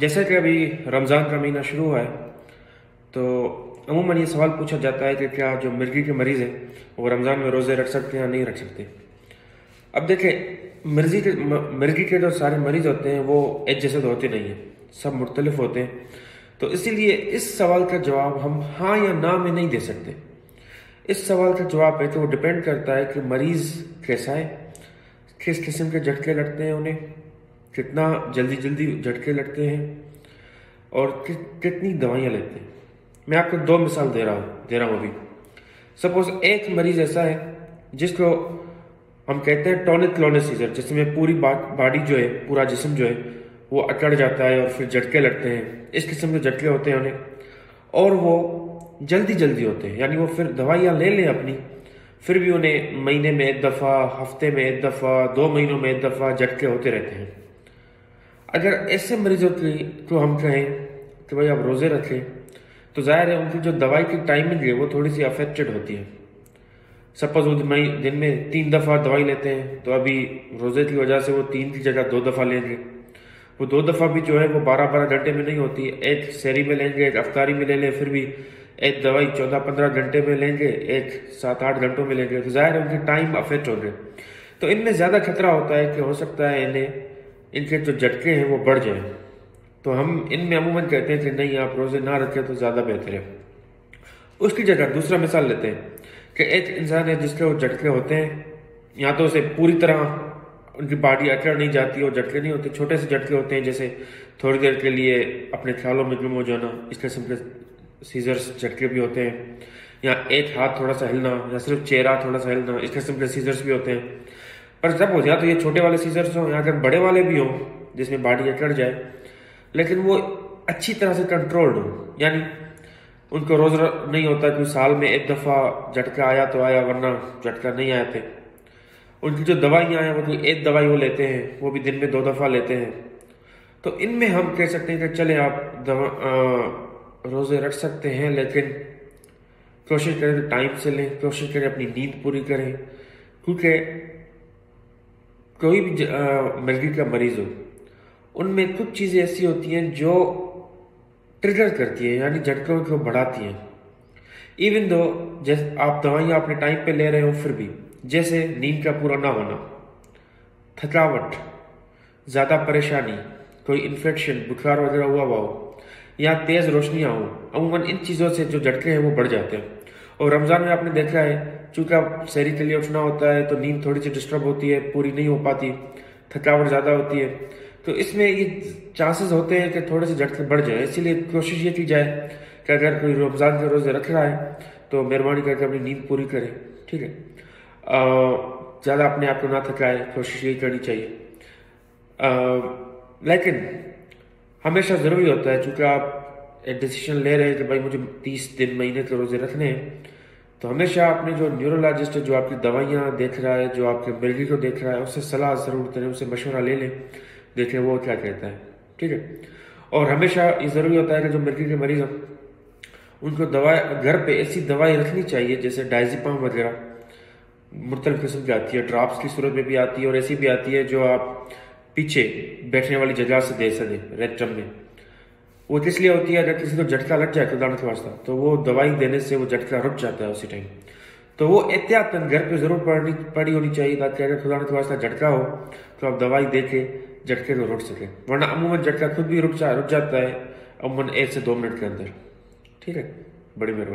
जैसे कि अभी रमज़ान का महीना शुरू हुआ है, तो अमूमन ये सवाल पूछा जाता है कि क्या जो मिर्गी के मरीज़ हैं वो रमज़ान में रोज़े रख सकते हैं या नहीं रख सकते। अब देखें, मिर्गी के जो सारे मरीज़ होते हैं वो एक जैसे तो होते नहीं हैं, सब मुख्तलिफ होते हैं। तो इसीलिए इस सवाल का जवाब हम हाँ या ना में नहीं दे सकते। इस सवाल का जवाब है कि वो डिपेंड करता है कि मरीज़ कैसा है, किस किस्म के झटके लगते हैं उन्हें, कितना जल्दी जल्दी झटके लगते हैं और कितनी दवाइयाँ लेते हैं। मैं आपको दो मिसाल दे रहा हूँ अभी। सपोज एक मरीज़ ऐसा है जिसको हम कहते हैं टॉनिक क्लोनिक सीजर, जिसमें पूरी बॉडी जो है, पूरा जिस्म जो है वो अकड़ जाता है और फिर झटके लगते हैं। इस किस्म के झटके होते हैं उन्हें, और वो जल्दी जल्दी होते हैं, यानी वो फिर दवाइयाँ ले लें अपनी, फिर भी उन्हें महीने में एक दफ़ा, हफ्ते में एक दफ़ा, 2 महीनों में एक दफ़ा झटके होते रहते हैं। अगर ऐसे मरीजों को हम कहें कि भाई आप रोज़े रखें, तो जाहिर है उनकी जो दवाई की टाइमिंग है वो थोड़ी सी अफेक्टेड होती है। सपोज वो दिन में 3 दफ़ा दवाई लेते हैं, तो अभी रोज़े की वजह से वो 3 की जगह 2 दफ़ा लेंगे। वो 2 दफ़ा भी जो है वो 12-12 घंटे में नहीं होती, एक सहरी में लेंगे, एक अफ्तारी में ले लें, फिर भी एक दवाई 14-15 घंटे में लेंगे, एक 7-8 घंटों में लेंगे, तो जाहिर है उनकी टाइम अफेक्ट हो गए। तो इनमें ज़्यादा खतरा होता है कि हो सकता है इनके जो झटके हैं वो बढ़ जाएं। तो हम इनमें अमूमन कहते हैं कि नहीं, आप रोज़े ना रखें तो ज़्यादा बेहतर है। उसकी जगह दूसरा मिसाल लेते हैं कि एक इंसान है जिसके वो झटके होते हैं, या तो उसे पूरी तरह उनकी बॉडी अकड़ नहीं जाती और झटके नहीं होते, छोटे से झटके होते हैं, जैसे थोड़ी देर के लिए अपने ख्यालों में गुम हो जाना, इस किस्म के सीजर्स झटके भी होते हैं, या एक हाथ थोड़ा सा हिलना, या सिर्फ चेहरा थोड़ा सा हिलना, इस किस्म के सीजर्स भी होते हैं। पर जब हो जाए तो ये छोटे वाले सीजर्स हों या अगर बड़े वाले भी हों जिसमें बॉडी अकड़ जाए, लेकिन वो अच्छी तरह से कंट्रोल्ड हो, यानी उनको रोज नहीं होता कि साल में एक दफ़ा झटका आया तो आया, वरना झटका नहीं आए थे। उनकी जो दवाइयाँ हैं वो कोई एक दवाई वो लेते हैं, वो भी दिन में 2 दफ़ा लेते हैं। तो इनमें हम कह सकते हैं कि चले आप रोज़े रख सकते हैं, लेकिन कोशिश करें कि टाइम से लें, कोशिश करें अपनी नींद पूरी करें, क्योंकि कोई भी मिर्गी का मरीज हो, उनमें कुछ चीज़ें ऐसी होती हैं जो ट्रिगर करती हैं, यानी झटकों को बढ़ाती हैं। इवन दो जैसे आप दवाइयाँ अपने टाइम पे ले रहे हो, फिर भी जैसे नींद का पूरा ना होना, थकावट, ज़्यादा परेशानी, कोई इन्फेक्शन, बुखार वगैरह हुआ हो, या तेज़ रोशनियाँ हो, अमूमन इन चीज़ों से जो झटके हैं वो बढ़ जाते हैं। और रमज़ान में आपने देखा है, चूँकि आप सहरी के लिए उठना होता है तो नींद थोड़ी सी डिस्टर्ब होती है, पूरी नहीं हो पाती, थकावट ज़्यादा होती है, तो इसमें ये चांसेस होते हैं कि थोड़े से झटके बढ़ जाए। इसीलिए कोशिश ये की जाए कि अगर कोई रमज़ान के रोज़े रख रहा है तो मेहरबानी करके अपनी नींद पूरी करे, ठीक है। ज़्यादा अपने आप को ना थकाए, कोशिश यही करनी चाहिए। लेकिन हमेशा ज़रूरी होता है, चूँकि आप एक डिसीजन ले रहे हैं कि भाई मुझे 30 दिन, महीने के रोज़े रखने हैं, तो हमेशा अपने जो न्यूरोलॉजिस्ट है, जो आपकी दवाइयाँ देख रहा है, जो आपके मिर्गी को देख रहा है, उससे सलाह ज़रूर करें, उससे मशवरा ले लें, देखें वो क्या कहता है, ठीक है। और हमेशा ये ज़रूरी होता है कि जो मिर्गी के मरीज़ हैं उनको दवा घर पे ऐसी दवाई रखनी चाहिए, जैसे डायज़ेपाम वगैरह मुख्तलिफ किस्म की आती है, ड्रॉप्स की सूरत में भी आती है और ऐसी भी आती है जो आप पीछे बैठने वाली जगह से दे सकें, रेक्टम में। वो किस लिए होती है, अगर किसी को झटका लग जाए खुदा के वास्ता, तो वो दवाई देने से वो झटका रुक जाता है उसी टाइम। तो वो एहतियातन घर पे ज़रूर पड़ी होनी चाहिए, ताकि अगर खुदा के वास्ता झटका हो तो आप दवाई दे के झटके को रोक सकें, वरना अमूमन झटका खुद भी रुक जाता है अमूमन 1 से 2 मिनट के अंदर, ठीक है। बड़ी मेहरबानी।